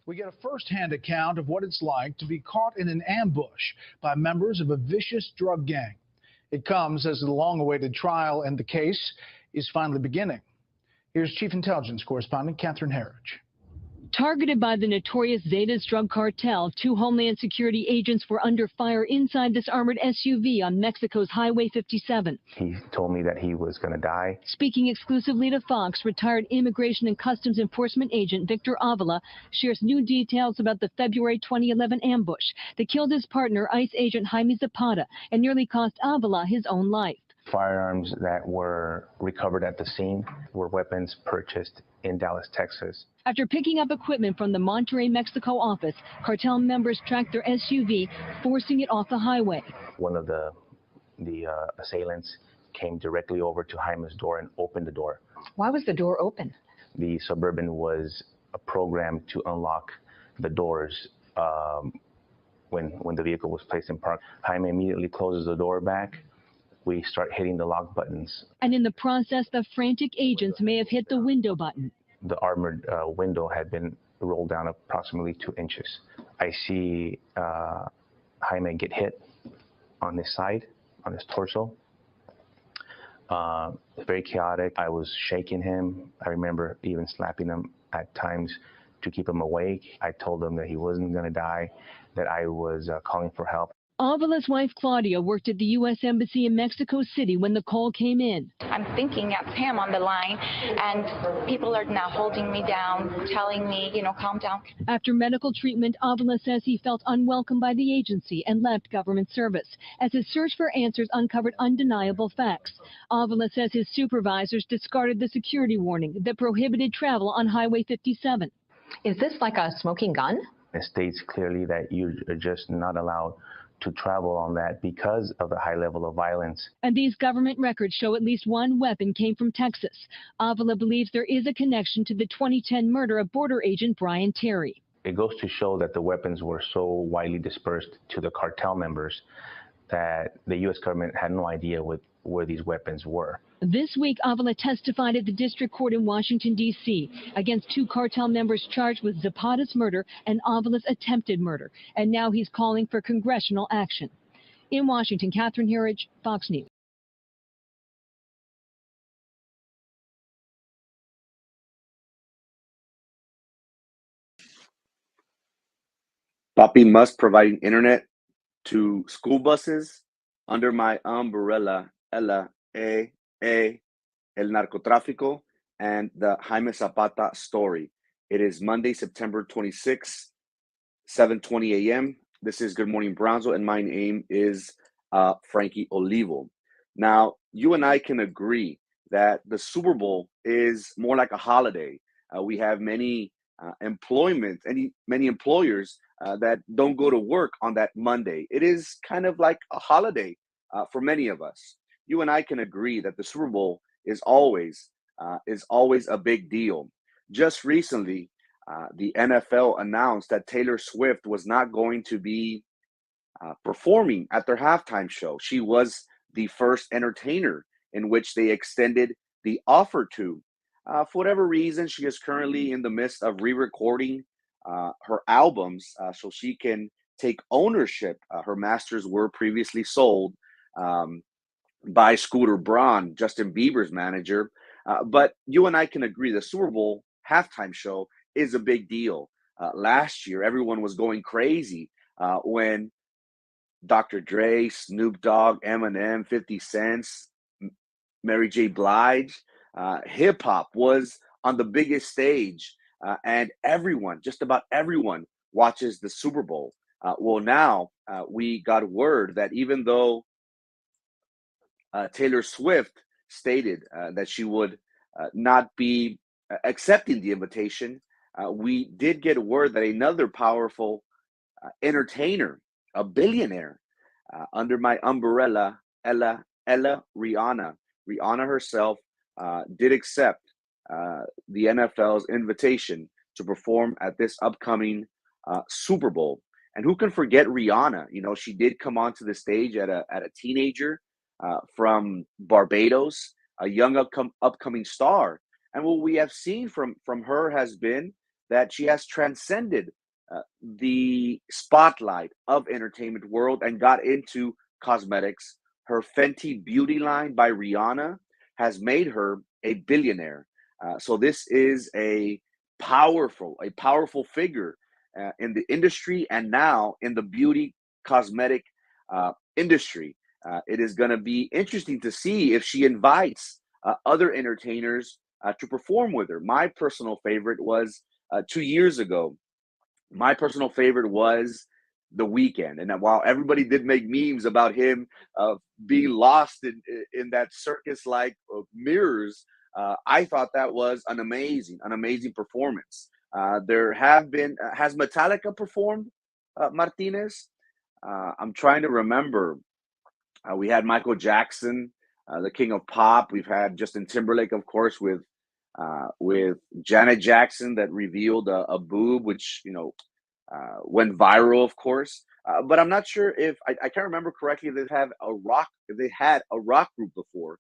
We get a first-hand account of what it's like to be caught in an ambush by members of a vicious drug gang. It comes as the long-awaited trial and the case is finally beginning. Here's Chief Intelligence Correspondent Catherine Herridge. Targeted by the notorious Zetas drug cartel, 2 Homeland Security agents were under fire inside this armored SUV on Mexico's Highway 57. He told me that he was going to die. Speaking exclusively to Fox, retired Immigration and Customs Enforcement agent Victor Avila shares new details about the February 2011 ambush that killed his partner, ICE agent Jaime Zapata, and nearly cost Avila his own life. Firearms that were recovered at the scene were weapons purchased in Dallas, Texas. After picking up equipment from the Monterrey, Mexico office, cartel members tracked their SUV, forcing it off the highway. One of the assailants came directly over to Jaime's door and opened the door. Why was the door open? The Suburban was programmed to unlock the doors when the vehicle was placed in park. Jaime immediately closes the door back. We start hitting the lock buttons. And in the process, the frantic agents may have hit the window button. The armored window had been rolled down approximately 2 inches. I see Jaime get hit on his side, on his torso. Very chaotic. I was shaking him. I remember even slapping him at times to keep him awake. I told him that he wasn't going to die, that I was calling for help. Avila's wife, Claudia, worked at the U.S. Embassy in Mexico City when the call came in. I'm thinking it's him on the line, and people are now holding me down, telling me, calm down. After medical treatment, Avila says he felt unwelcome by the agency and left government service, as his search for answers uncovered undeniable facts. Avila says his supervisors discarded the security warning that prohibited travel on Highway 57. Is this like a smoking gun? It states clearly that you're just not allowed to travel on that because of the high level of violence. And these government records show at least one weapon came from Texas. Avila believes there is a connection to the 2010 murder of border agent Brian Terry. It goes to show that the weapons were so widely dispersed to the cartel members that the U.S. government had no idea where these weapons were. This week, Avila testified at the district court in Washington, D.C. against 2 cartel members charged with Zapata's murder and Avila's attempted murder. And now he's calling for congressional action. In Washington, Catherine Herridge, Fox News. Papi Musk providing internet to school buses under my umbrella, El Narco Tráfico, and the Jaime Zapata story. It is Monday, September 26, 7:20 a.m. This is Good Morning Brownsville, and my name is Frankie Olivo. Now, you and I can agree that the Super Bowl is more like a holiday. We have many many employers that don't go to work on that Monday. It is kind of like a holiday for many of us. You and I can agree that the Super Bowl is always a big deal. Just recently, the NFL announced that Taylor Swift was not going to be performing at their halftime show. She was the first entertainer in which they extended the offer to. For whatever reason, she is currently in the midst of re-recording her albums so she can take ownership. Her masters were previously sold by Scooter Braun, Justin Bieber's manager. But you and I can agree the Super Bowl halftime show is a big deal. Last year, everyone was going crazy when Dr. Dre, Snoop Dogg, Eminem, 50 Cent, Mary J. Blige, hip-hop was on the biggest stage. And everyone, just about everyone, watches the Super Bowl. Well, now we got word that even though Taylor Swift stated that she would not be accepting the invitation, we did get word that another powerful entertainer, a billionaire, under my umbrella, Rihanna herself, did accept the NFL's invitation to perform at this upcoming Super Bowl. And who can forget Rihanna? You know, she did come onto the stage at a teenager from Barbados, a young upcoming star. And what we have seen from her has been that she has transcended the spotlight of entertainment world and got into cosmetics. Her Fenty Beauty line by Rihanna has made her a billionaire. So this is a powerful figure in the industry and now in the beauty cosmetic industry. It is going to be interesting to see if she invites other entertainers to perform with her. My personal favorite was 2 years ago. My personal favorite was The Weeknd, and while everybody did make memes about him being lost in that circus-like mirrors, I thought that was an amazing performance. There have been has Metallica performed, Martinez? I'm trying to remember. We had Michael Jackson, the king of pop. We've had Justin Timberlake, of course, with Janet Jackson that revealed a boob, which went viral, of course. But I'm not sure if I can't remember correctly if they had a rock group before.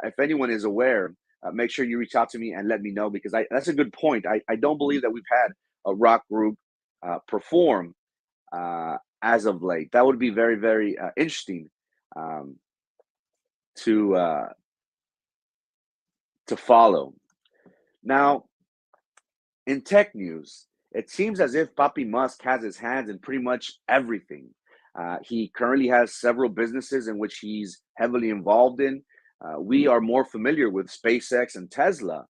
If anyone is aware, make sure you reach out to me and let me know, because that's a good point. I don't believe that we've had a rock group perform as of late. That would be very, very interesting to follow. Now, in tech news, it seems as if Papi Musk has his hands in pretty much everything. He currently has several businesses in which he's heavily involved in. We are more familiar with SpaceX and Tesla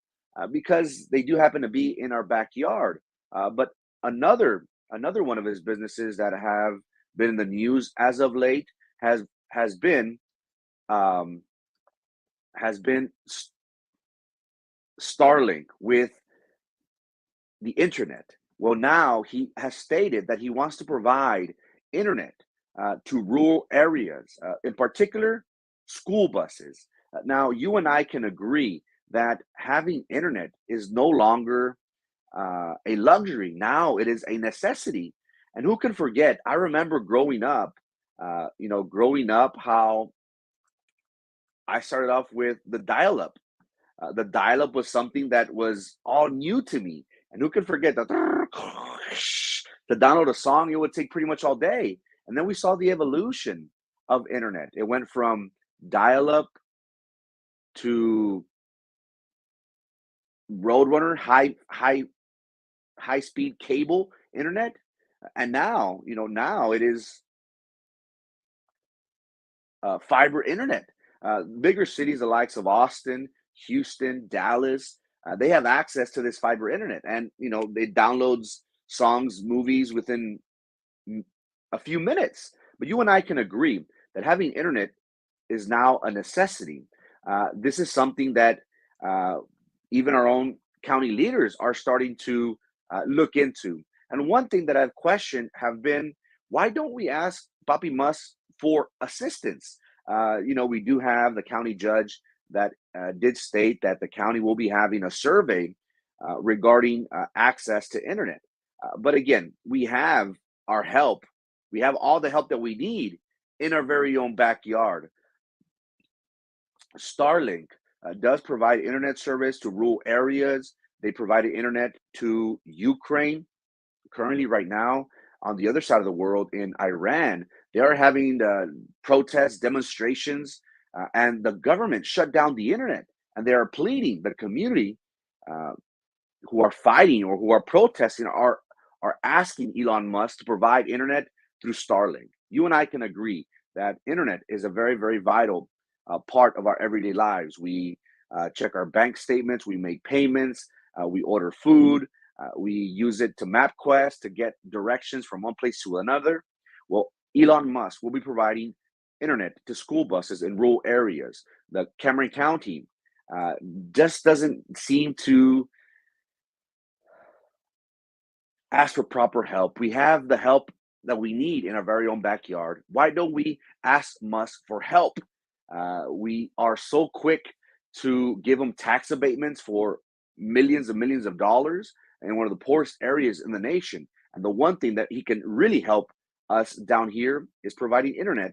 because they do happen to be in our backyard. But another one of his businesses that have been in the news as of late has been Starlink with the internet. Well, now he has stated that he wants to provide internet to rural areas, in particular school buses. Now, you and I can agree that having internet is no longer a luxury. Now it is a necessity. And who can forget? I remember growing up, how I started off with the dial-up. The dial-up was something that was all new to me. And who can forget that to download a song, it would take pretty much all day. And then we saw the evolution of internet. It went from dial-up to Roadrunner, high speed cable internet, and now it is fiber internet. Bigger cities, the likes of Austin, Houston, Dallas, they have access to this fiber internet, and it downloads songs, movies within a few minutes. But you and I can agree that having internet is now a necessity. This is something that even our own county leaders are starting to look into. And one thing that I've questioned have been, why don't we ask Papi Musk for assistance? We do have the county judge that did state that the county will be having a survey regarding access to internet. But again, we have our help. We have all the help that we need in our very own backyard. Starlink does provide internet service to rural areas. They provided internet to Ukraine. Currently, right now, on the other side of the world in Iran, they are having protests, demonstrations, and the government shut down the internet. And they are pleading, the community who are fighting or who are protesting are asking Elon Musk to provide internet through Starlink. You and I can agree that internet is a very, very vital part of our everyday lives. We check our bank statements, we make payments, we order food, we use it to MapQuest to get directions from one place to another. Well, Elon Musk will be providing internet to school buses in rural areas. The Cameron County just doesn't seem to ask for proper help. We have the help that we need in our very own backyard. Why don't we ask Musk for help? We are so quick to give him tax abatements for millions and millions of dollars in one of the poorest areas in the nation. And the one thing that he can really help us down here is providing internet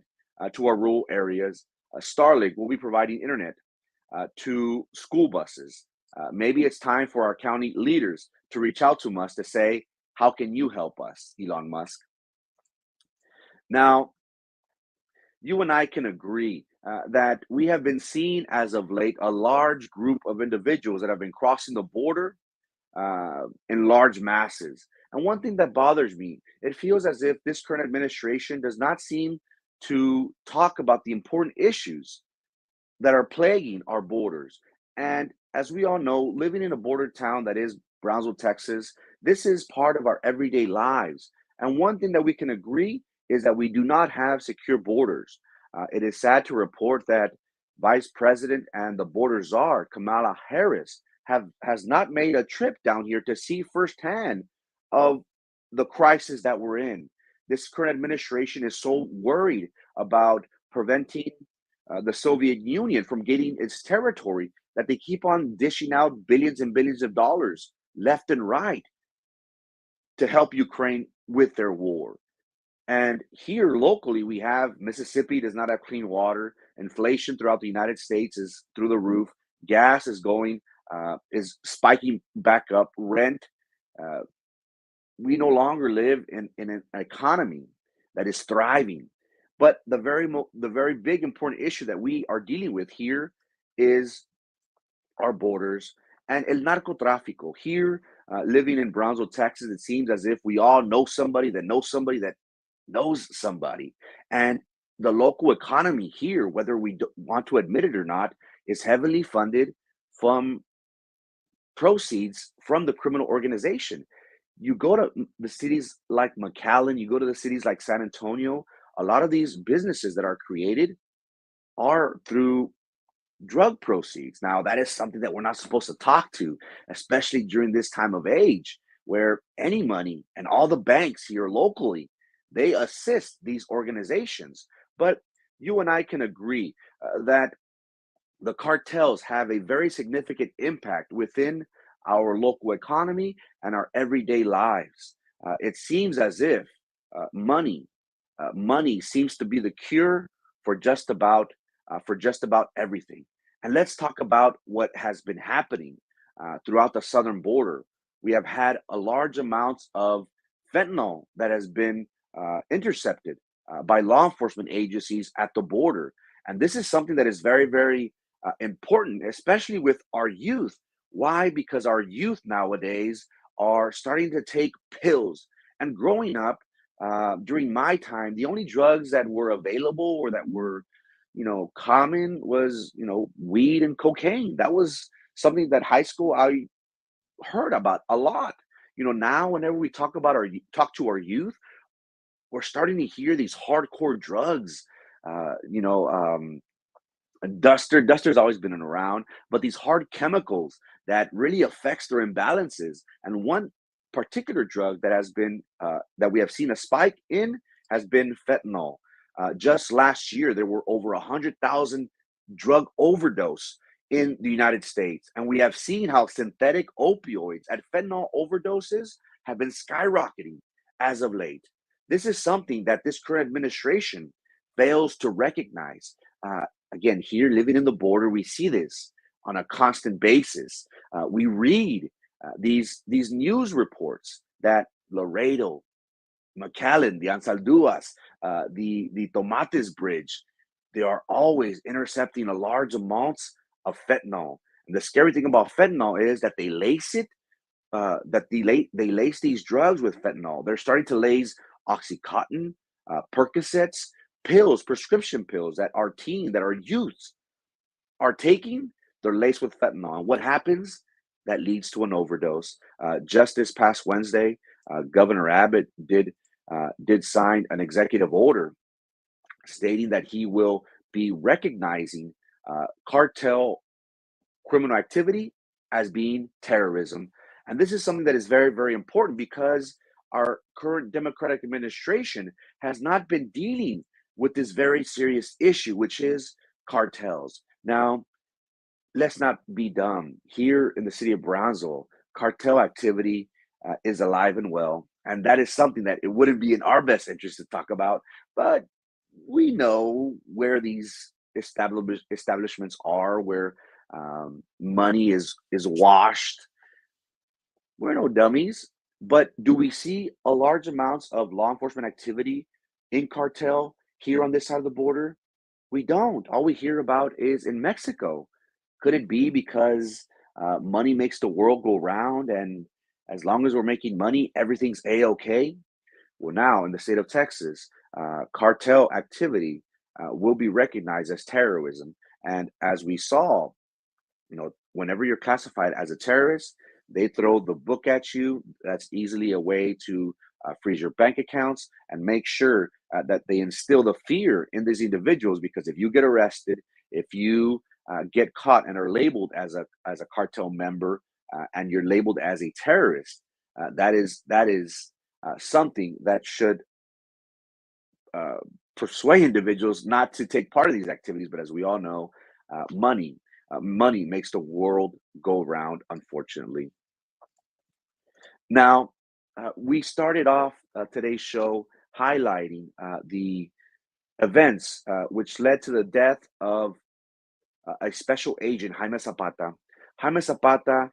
to our rural areas. Starlink will be providing internet to school buses. Maybe it's time for our county leaders to reach out to Musk to say, how can you help us, Elon Musk? Now, you and I can agree that we have been seeing as of late a large group of individuals that have been crossing the border in large masses. And one thing that bothers me, it feels as if this current administration does not seem to talk about the important issues that are plaguing our borders. And as we all know, living in a border town that is Brownsville, Texas, this is part of our everyday lives. And one thing that we can agree is that we do not have secure borders. It is sad to report that Vice President and the border czar, Kamala Harris, has not made a trip down here to see firsthand of the crisis that we're in. This current administration is so worried about preventing the Soviet Union from getting its territory that they keep on dishing out billions and billions of dollars left and right to help Ukraine with their war. And here locally, we have Mississippi does not have clean water. Inflation throughout the United States is through the roof. Gas is spiking back up. Rent. We no longer live in an economy that is thriving. But the very big important issue that we are dealing with here is our borders and el narco tráfico. Here, living in Brownsville, Texas, it seems as if we all know somebody that knows somebody that knows somebody. And the local economy here, whether we want to admit it or not, is heavily funded from proceeds from the criminal organization. You go to the cities like McAllen, you go to the cities like San Antonio, a lot of these businesses that are created are through drug proceeds. Now, that is something that we're not supposed to talk to, especially during this time of age where any money and all the banks here locally, they assist these organizations. But you and I can agree that the cartels have a very significant impact within our local economy and our everyday lives. It seems as if money seems to be the cure for just about everything. And let's talk about what has been happening throughout the southern border. We have had a large amounts of fentanyl that has been intercepted by law enforcement agencies at the border. And this is something that is very, very important, especially with our youth. Why? Because our youth nowadays are starting to take pills. And growing up, during my time, the only drugs that were available or that were, common was, weed and cocaine. That was something that high school I heard about a lot. Now whenever we talk to our youth, we're starting to hear these hardcore drugs. Duster's always been around, but these hard chemicals that really affects their imbalances. And one particular drug that has been that we have seen a spike in has been fentanyl. Just last year, there were over 100,000 drug overdose in the United States, and we have seen how synthetic opioids and fentanyl overdoses have been skyrocketing as of late. This is something that this current administration fails to recognize. Again, here living in the border, we see this on a constant basis. We read these news reports that Laredo, McAllen, the Ansalduas, the Tomates Bridge, they are always intercepting a large amounts of fentanyl. And the scary thing about fentanyl is that they lace it, they lace these drugs with fentanyl. They're starting to lace Oxycontin, Percocets, pills, prescription pills that our youths are taking. They're laced with fentanyl. And what happens? That leads to an overdose. Just this past Wednesday, Governor Abbott did sign an executive order stating that he will be recognizing cartel criminal activity as being terrorism. And this is something that is very, very important because our current Democratic administration has not been dealing with this very serious issue, which is cartels. Now, let's not be dumb. Here in the city of Brownsville, cartel activity is alive and well. And that is something that it wouldn't be in our best interest to talk about. But we know where these establishments are, where money is washed. We're no dummies. But do we see a large amounts of law enforcement activity in cartel here on this side of the border? We don't. All we hear about is in Mexico. Could it be because money makes the world go round, and as long as we're making money, everything's a-okay? Well, now in the state of Texas, cartel activity will be recognized as terrorism. And as we saw, whenever you're classified as a terrorist, they throw the book at you. That's easily a way to freeze your bank accounts and make sure that they instill the fear in these individuals. Because if you get arrested, if you get caught and are labeled as a cartel member, and you're labeled as a terrorist, that is something that should uh, persuade individuals not to take part of these activities. But as we all know, money makes the world go round, unfortunately. Now, we started off today's show highlighting the events which led to the death of a special agent, Jaime Zapata. Jaime Zapata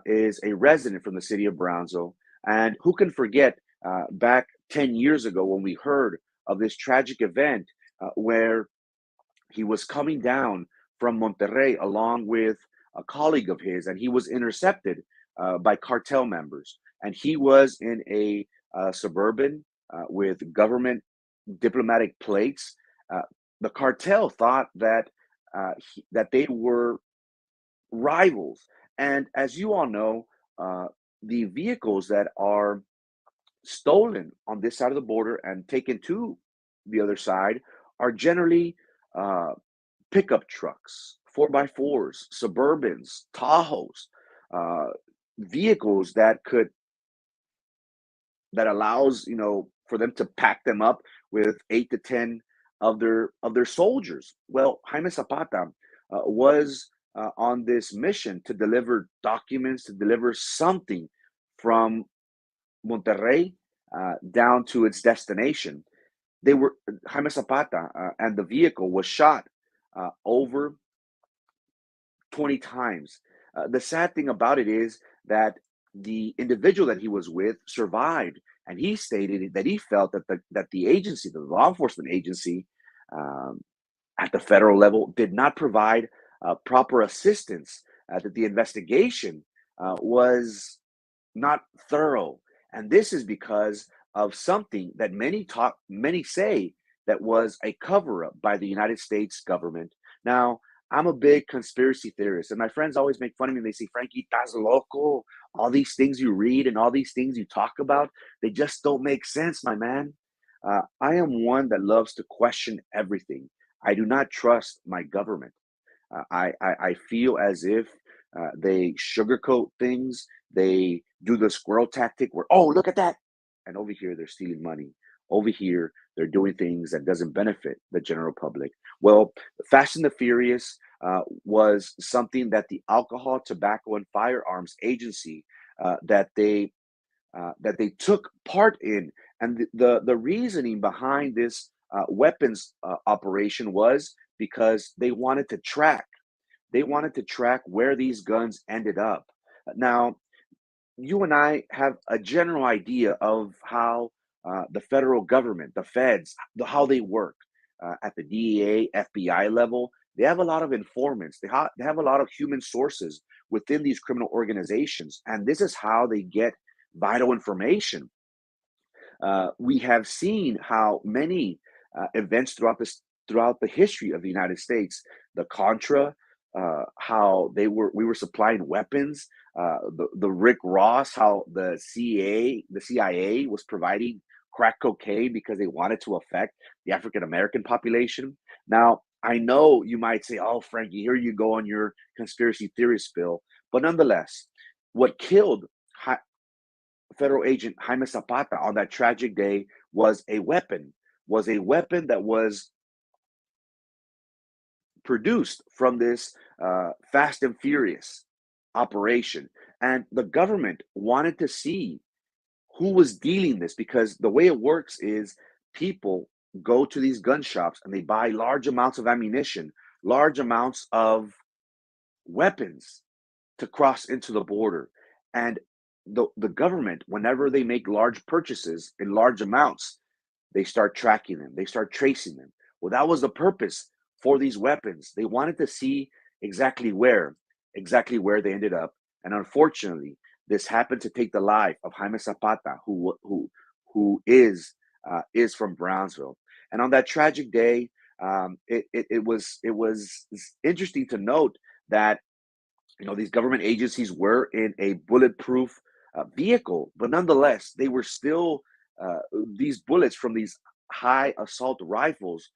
is a resident from the city of Brownsville. And who can forget back 10 years ago when we heard of this tragic event where he was coming down from Monterrey along with a colleague of his, and he was intercepted by cartel members. And he was in a suburban with government diplomatic plates. Uh, the cartel thought that that they were rivals, and as you all know, uh, the vehicles that are stolen on this side of the border and taken to the other side are generally uh, pickup trucks, 4x4s, Suburbans, Tahoes, uh, vehicles that allows for them to pack them up with 8 to 10 of their soldiers. Well, Jaime Zapata was on this mission to deliver documents, to deliver something from Monterrey down to its destination. They were Jaime Zapata and the vehicle was shot over 20 times. The sad thing about it is that the individual that he was with survived, and he stated that he felt that the agency, the law enforcement agency, um, at the federal level, did not provide proper assistance. That the investigation was not thorough, and this is because of something that many say that was a cover up by the United States government. Now, I'm a big conspiracy theorist, and my friends always make fun of me. And they say, "Frankie, estás loco. All these things you read and all these things you talk about, they just don't make sense, my man." I am one that loves to question everything. I do not trust my government. I feel as if they sugarcoat things. They do the squirrel tactic where, oh, look at that. And over here, they're stealing money. Over here, they're doing things that doesn't benefit the general public. Well, Fast and the Furious was something that the Alcohol, Tobacco, and Firearms Agency that they took part in, and the reasoning behind this weapons operation was because they wanted to track where these guns ended up. Now, you and I have a general idea of how the federal government, the feds, how they work at the DEA, FBI level. They have a lot of informants. They have a lot of human sources within these criminal organizations, and this is how they get vital information. We have seen how many events throughout the history of the United States, the Contra, how we were supplying weapons, the Rick Ross, how the CIA was providing crack cocaine because they wanted to affect the African American population. Now, I know you might say, "Oh, Frankie, here you go on your conspiracy theory spill," but nonetheless, what killed federal agent Jaime Zapata on that tragic day was a weapon that was produced from this Fast and Furious operation. And the government wanted to see who was dealing this, because the way it works is people go to these gun shops and they buy large amounts of ammunition, large amounts of weapons to cross into the border. And the government, whenever they make large purchases in large amounts, they start tracking them, they start tracing them. Well, that was the purpose for these weapons. They wanted to see exactly where they ended up. And unfortunately, this happened to take the life of Jaime Zapata, who is from Brownsville. And on that tragic day, it was interesting to note that these government agencies were in a bulletproof vehicle, but nonetheless, they were still these bullets from these high assault rifles,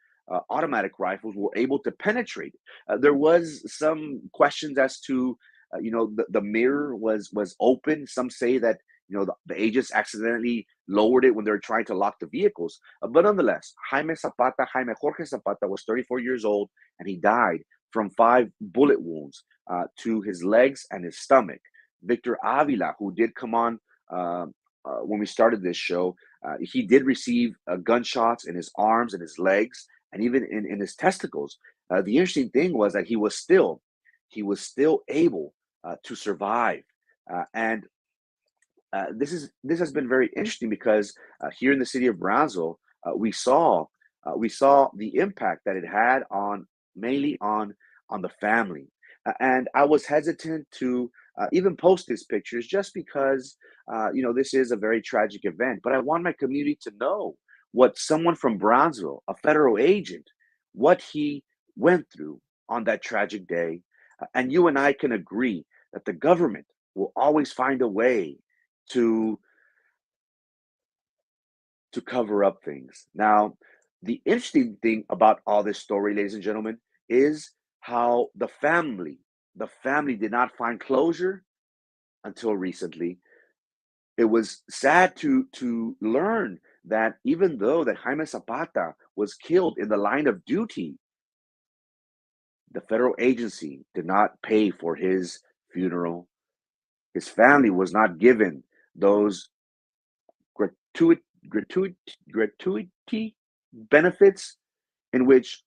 automatic rifles, were able to penetrate. There was some questions as to, the mirror was open. Some say that the agents accidentally lowered it when they were trying to lock the vehicles. But nonetheless, Jaime Jorge Zapata was 34 years old, and he died from 5 bullet wounds to his legs and his stomach. Victor Avila, who did come on when we started this show, he did receive gunshots in his arms and his legs, and even in his testicles. The interesting thing was that he was still able to survive, and this has been very interesting because here in the city of Brownsville, we saw the impact that it had mainly on the family. And I was hesitant to even post these pictures just because this is a very tragic event. But I want my community to know what someone from Brownsville, a federal agent, what he went through on that tragic day. And you and I can agree that the government will always find a way to cover up things. Now, the interesting thing about all this story, ladies and gentlemen, is how the family did not find closure until recently. It was sad to learn that even though that Jaime Zapata was killed in the line of duty, the federal agency did not pay for his funeral. His family was not given those gratuity benefits in which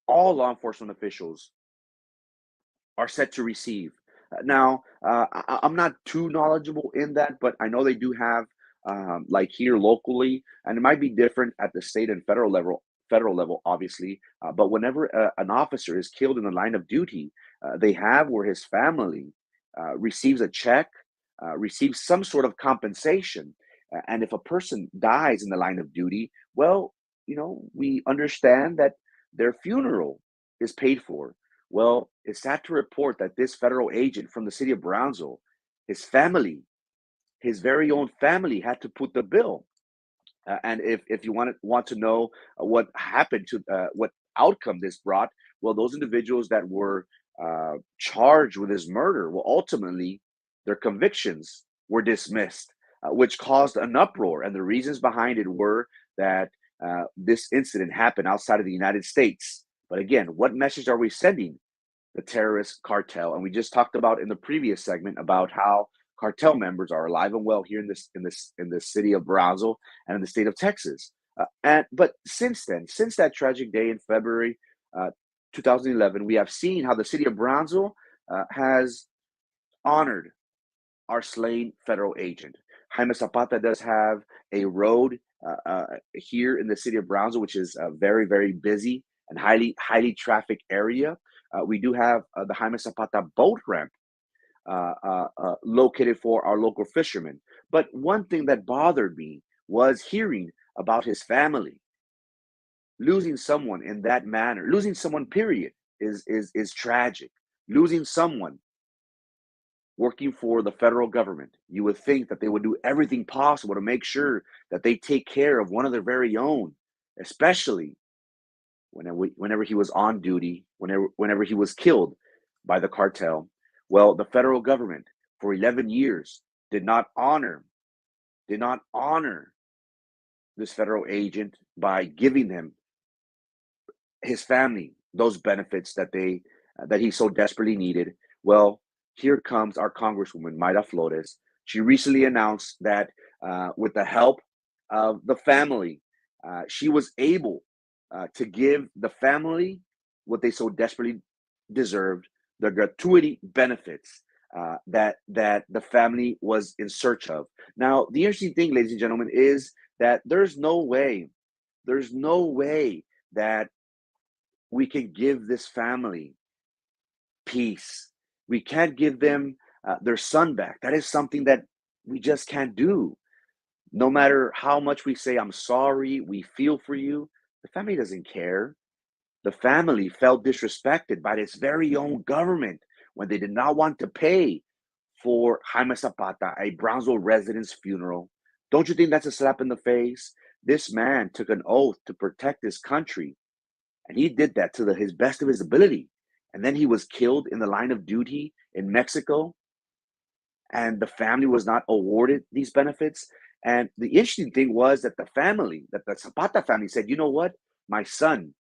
all law enforcement officials are set to receive. Now, I'm not too knowledgeable in that, but I know they do have, like here locally, and it might be different at the state and federal level, obviously. But whenever an officer is killed in the line of duty, they have where his family receives a check, receives some sort of compensation. And if a person dies in the line of duty, well, we understand that their funeral is paid for. Well, it's sad to report that this federal agent from the city of Brownsville, his family, his very own family, had to put the bill. And if you want to know what happened to what outcome this brought, well, those individuals that were charged with his murder, well, ultimately their convictions were dismissed, which caused an uproar. And the reasons behind it were that this incident happened outside of the United States. But again, what message are we sending the terrorist cartel? And we just talked about in the previous segment about how cartel members are alive and well here in the city of Brownsville and in the state of Texas. But since that tragic day in February 2011, we have seen how the city of Brownsville has honored our slain federal agent. Jaime Zapata does have a road here in the city of Brownsville, which is very, very busy and highly trafficked area. We do have the Jaime Zapata boat ramp located for our local fishermen. But one thing that bothered me was hearing about his family. Losing someone in that manner, losing someone, period, is tragic. Losing someone working for the federal government, you would think that they would do everything possible to make sure that they take care of one of their very own, especially whenever he was on duty, whenever he was killed by the cartel. Well, the federal government for 11 years did not honor this federal agent by giving him, his family, those benefits that he so desperately needed. Well, here comes our Congresswoman, Mayra Flores. She recently announced that with the help of the family, she was able to give the family what they so desperately deserved, the gratuity benefits. that the family was in search of. Now, the interesting thing, ladies and gentlemen, is that there's no way that we can give this family peace. We can't give them their son back. That is something that we just can't do. No matter how much we say, I'm sorry, we feel for you, the family doesn't care. The family felt disrespected by its very own government when they did not want to pay for Jaime Zapata, a Brownsville resident's funeral. Don't you think that's a slap in the face? This man took an oath to protect his country, and he did that to his best of his ability. And then he was killed in the line of duty in Mexico, and the family was not awarded these benefits. And the interesting thing was that the Zapata family said, you know what? My son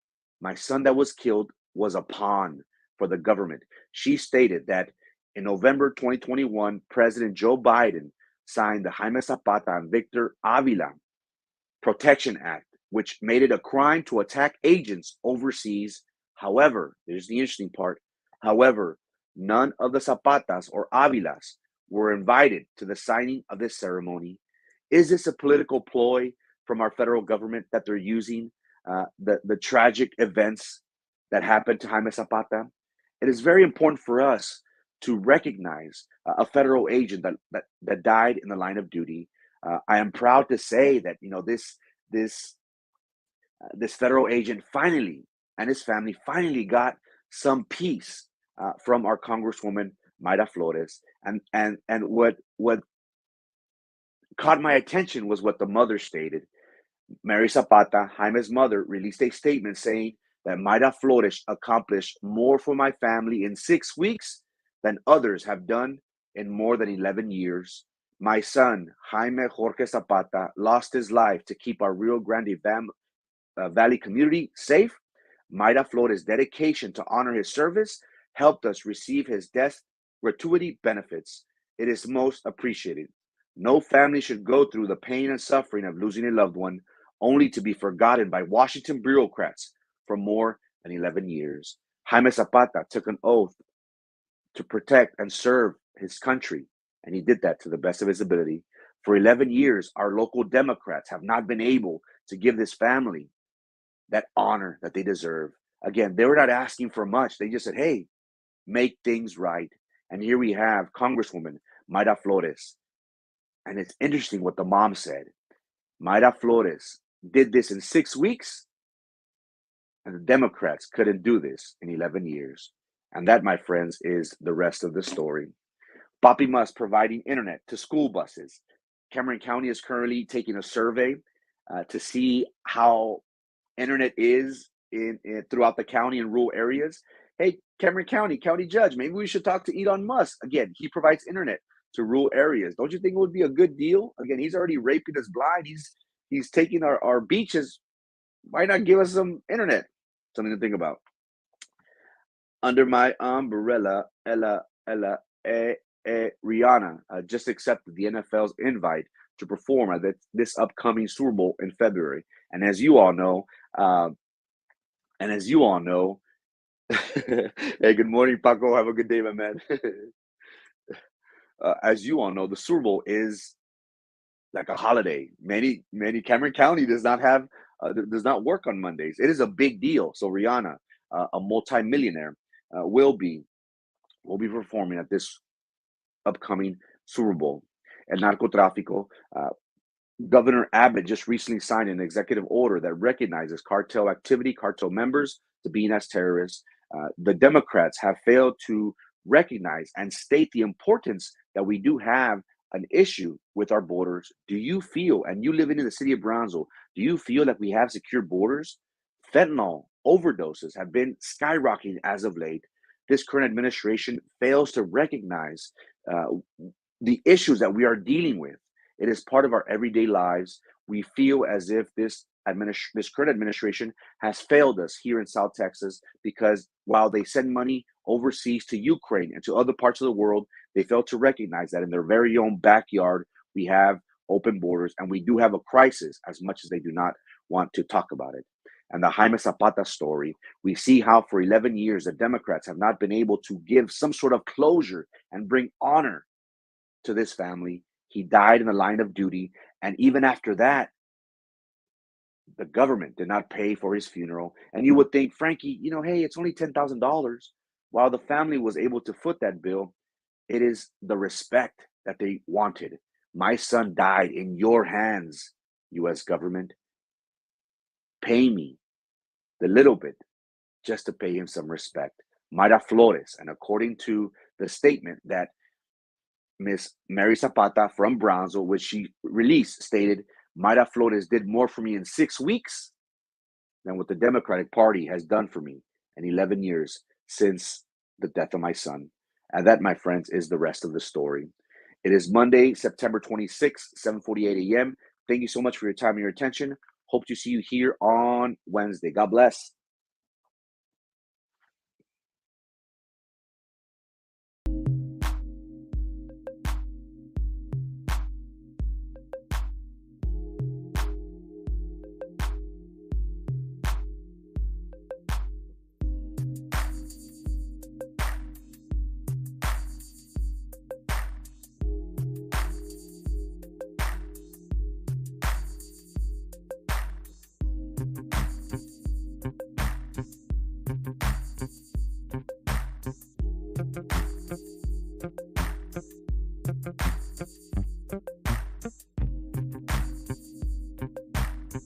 that was killed was a pawn for the government. She stated that in November 2021, President Joe Biden signed the Jaime Zapata and Victor Avila Protection Act, which made it a crime to attack agents overseas. However, there's the interesting part. However, none of the Zapatas or Avilas were invited to the signing of this ceremony. Is this a political ploy from our federal government that they're using the tragic events that happened to Jaime Zapata? It is very important for us to recognize a federal agent that died in the line of duty. I am proud to say that this federal agent finally and his family finally got some peace from our Congresswoman Mayra Flores, and what caught my attention was what the mother stated. Mary Zapata, Jaime's mother, released a statement saying that Mayra Flores accomplished more for my family in 6 weeks than others have done in more than 11 years. My son, Jaime Jorge Zapata, lost his life to keep our Rio Grande Valley community safe. Mayra Flores' dedication to honor his service helped us receive his death gratuity benefits. It is most appreciated. No family should go through the pain and suffering of losing a loved one only to be forgotten by Washington bureaucrats for more than 11 years. Jaime Zapata took an oath to protect and serve his country, and he did that to the best of his ability. For 11 years, our local Democrats have not been able to give this family that honor that they deserve. Again, they were not asking for much. They just said, hey, make things right. And here we have Congresswoman Mayra Flores. And it's interesting what the mom said. Mayra Flores did this in 6 weeks, and the Democrats couldn't do this in 11 years. And that, my friends, is the rest of the story. Papi Musk providing internet to school buses. Cameron County is currently taking a survey to see how internet is in throughout the county in rural areas. Hey, Cameron County Judge, maybe we should talk to Elon Musk. Again, he provides internet to rural areas. Don't you think it would be a good deal? Again, he's already raping us blind. He's taking our beaches. Why not give us some internet? Something to think about. Under my umbrella, Rihanna just accepted the NFL's invite to perform at this upcoming Super Bowl in February. And as you all know, hey, good morning, Paco. Have a good day, my man. As you all know, the Super Bowl is like a holiday. Many Cameron County does not work on Mondays. It is a big deal. So Rihanna, a multimillionaire, will be performing at this upcoming Super Bowl. And Narco Tráfico, Governor Abbott just recently signed an executive order that recognizes cartel activity, cartel members to being as terrorists. The Democrats have failed to recognize and state the importance that we do have an issue with our borders. Do you feel, and you living in the city of Brownsville, do you feel that we have secure borders? Fentanyl overdoses have been skyrocketing as of late. This current administration fails to recognize the issues that we are dealing with. It is part of our everyday lives. We feel as if this current administration has failed us here in South Texas, because while they send money overseas to Ukraine and to other parts of the world, they fail to recognize that in their very own backyard, we have open borders, and we do have a crisis, as much as they do not want to talk about it. and the Jaime Zapata story, we see how for 11 years the Democrats have not been able to give some sort of closure and bring honor to this family. He died in the line of duty, and even after that, the government did not pay for his funeral. And you would think, Frankie, hey, it's only $10,000. While the family was able to foot that bill, it is the respect that they wanted. My son died in your hands, U.S. government. Pay me the little bit just to pay him some respect. Mayra Flores, and according to the statement that Miss Mary Zapata from Brownsville, which she released, stated, Mayra Flores did more for me in 6 weeks than what the Democratic Party has done for me in 11 years since the death of my son. And that, my friends, is the rest of the story. It is Monday, September 26th, 7:48 a.m. Thank you so much for your time and your attention. Hope to see you here on Wednesday. God bless.